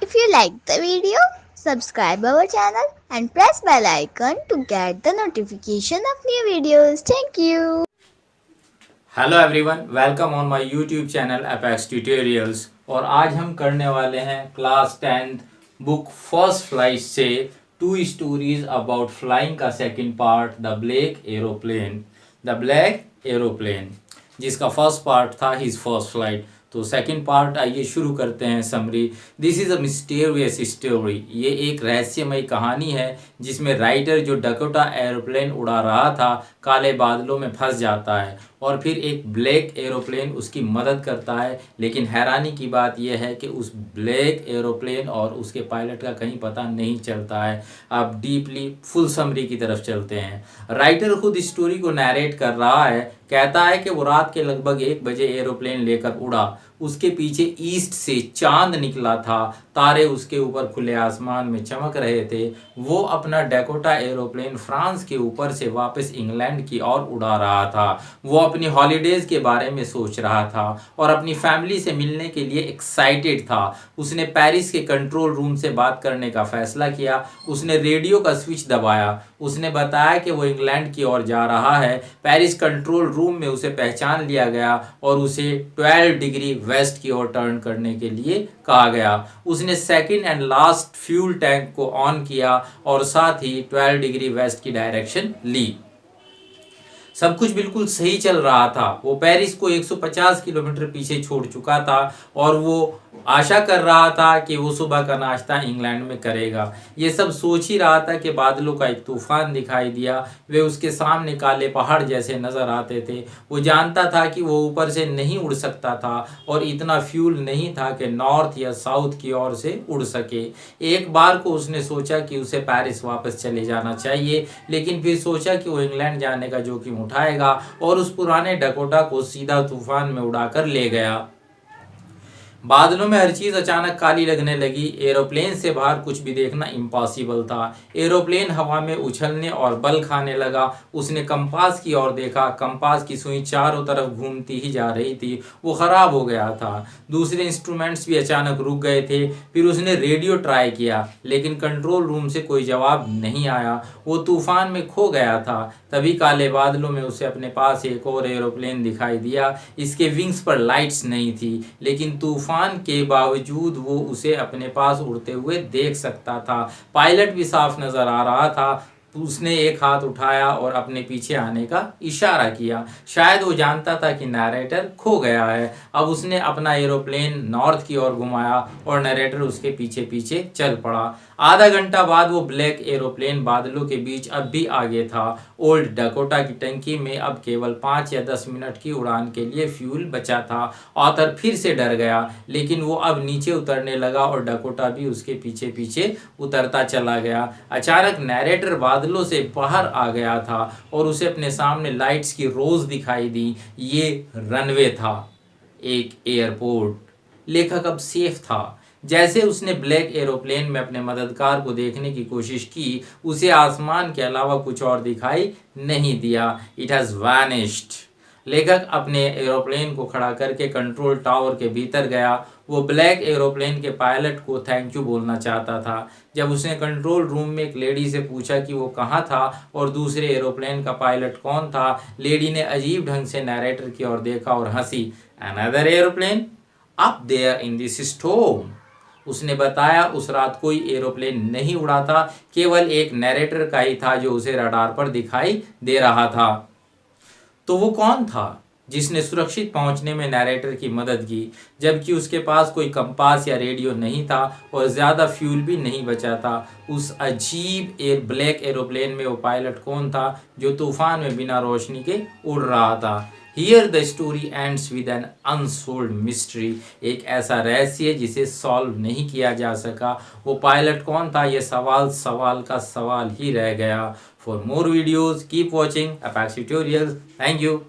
If you like the video, subscribe our channel and press bell icon to get the notification of new videos. Thank you. Hello everyone, welcome on my YouTube channel apex tutorials. और आज हम करने वाले हैं class 10th book first flight से 2 stories about flying का second part the black aeroplane, जिसका first part था हिज फर्स्ट फ्लाइट। तो सेकंड पार्ट आइए शुरू करते हैं। Summary, this is a mysterious story. ये एक रहस्यमय कहानी है जिसमें राइटर जो डकोटा एरोप्लेन उड़ा रहा था काले बादलों में फंस जाता है और फिर एक ब्लैक एरोप्लेन उसकी मदद करता है। लेकिन हैरानी की बात यह है कि उस ब्लैक एरोप्लेन और उसके पायलट का कहीं पता नहीं चलता है। अब डीपली फुल समरी की तरफ चलते हैं। राइटर खुद इस स्टोरी को नैरेट कर रहा है। कहता है कि वो रात के लगभग 1 बजे एरोप्लेन लेकर उड़ा। उसके पीछे ईस्ट से चांद निकला था, तारे उसके ऊपर खुले आसमान में चमक रहे थे। वो अपना डकोटा एरोप्लेन फ्रांस के ऊपर से वापस इंग्लैंड की ओर उड़ा रहा था। वो अपनी हॉलीडेज के बारे में सोच रहा था और अपनी फैमिली से मिलने के लिए एक्साइटेड था। उसने पेरिस के कंट्रोल रूम से बात करने का फैसला किया। उसने रेडियो का स्विच दबाया। उसने बताया कि वो इंग्लैंड की ओर जा रहा है। पेरिस कंट्रोल रूम में उसे पहचान लिया गया और उसे 12 डिग्री वेस्ट की ओर टर्न करने के लिए कहा गया। उसने second and last fuel tank को ऑन किया और साथ ही 12 डिग्री वेस्ट की डायरेक्शन ली। सब कुछ बिल्कुल सही चल रहा था। वो पेरिस को 150 किलोमीटर पीछे छोड़ चुका था और वो आशा कर रहा था कि वो सुबह का नाश्ता इंग्लैंड में करेगा। ये सब सोच ही रहा था कि बादलों का एक तूफान दिखाई दिया। वे उसके सामने काले पहाड़ जैसे नजर आते थे। वो जानता था कि वो ऊपर से नहीं उड़ सकता था और इतना फ्यूल नहीं था कि नॉर्थ या साउथ की ओर से उड़ सके। एक बार को उसने सोचा कि उसे पेरिस वापस चले जाना चाहिए, लेकिन फिर सोचा कि वो इंग्लैंड जाने का जोखिम उठाएगा और उस पुराने डकोटा को सीधा तूफान में उड़ाकर ले गया। बादलों में हर चीज अचानक काली लगने लगी। एरोप्लेन से बाहर कुछ भी देखना इम्पॉसिबल था। एरोप्लेन हवा में उछलने और बल खाने लगा। उसने कंपास की ओर देखा। कंपास की सुई चारों तरफ घूमती ही जा रही थी। वो खराब हो गया था। दूसरे इंस्ट्रूमेंट्स भी अचानक रुक गए थे। फिर उसने रेडियो ट्राई किया, लेकिन कंट्रोल रूम से कोई जवाब नहीं आया। वो तूफान में खो गया था। तभी काले बादलों में उसे अपने पास एक और एरोप्लेन दिखाई दिया। इसके विंग्स पर लाइट्स नहीं थी, लेकिन तूफान के बावजूद वो उसे अपने पास उड़ते हुए देख सकता था। पायलट भी साफ नजर आ रहा था। उसने एक हाथ उठाया और अपने पीछे आने का इशारा किया। शायद वो जानता था कि नैरेटर खो गया है। अब उसने अपना एरोप्लेन नॉर्थ की ओर घुमाया और नैरेटर उसके पीछे पीछे चल पड़ा। आधा घंटा बाद वो ब्लैक एरोप्लेन बादलों के बीच अब भी आगे था। ओल्ड डकोटा की टंकी में अब केवल 5 या 10 मिनट की उड़ान के लिए फ्यूल बचा था। ऑथर फिर से डर गया, लेकिन वो अब नीचे उतरने लगा और डकोटा भी उसके पीछे पीछे उतरता चला गया। अचानक नैरेटर बादलों से बाहर आ गया था और उसे अपने सामने लाइट्स की रोज दिखाई दी। ये रनवे था, एक एयरपोर्ट। लेखक अब सेफ था। जैसे उसने ब्लैक एरोप्लेन में अपने मददगार को देखने की कोशिश की, उसे आसमान के अलावा कुछ और दिखाई नहीं दिया। It has vanished. लेखक अपने एरोप्लेन को खड़ा करके कंट्रोल टावर के भीतर गया। वो ब्लैक एरोप्लेन के पायलट को थैंक यू बोलना चाहता था। जब उसने कंट्रोल रूम में एक लेडी से पूछा कि वो कहाँ था और दूसरे एरोप्लेन का पायलट कौन था, लेडी ने अजीब ढंग से नैरेटर की ओर देखा और हंसी। Another aeroplane up there in this storm. उसने बताया उस रात कोई एरोप्लेन नहीं उड़ा था, केवल एक नैरेटर का ही था जो उसे रडार पर दिखाई दे रहा था। तो वो कौन था जिसने सुरक्षित पहुंचने में नैरेटर की मदद की, जबकि उसके पास कोई कंपास या रेडियो नहीं था और ज़्यादा फ्यूल भी नहीं बचा था? उस अजीब ब्लैक एरोप्लेन में वो पायलट कौन था जो तूफान में बिना रोशनी के उड़ रहा था? Here the story ends with an unsolved mystery. एक ऐसा रहस्य जिसे सॉल्व नहीं किया जा सका। वो पायलट कौन था? यह सवाल सवाल का सवाल ही रह गया। For more videos keep watching apex tutorials. Thank you.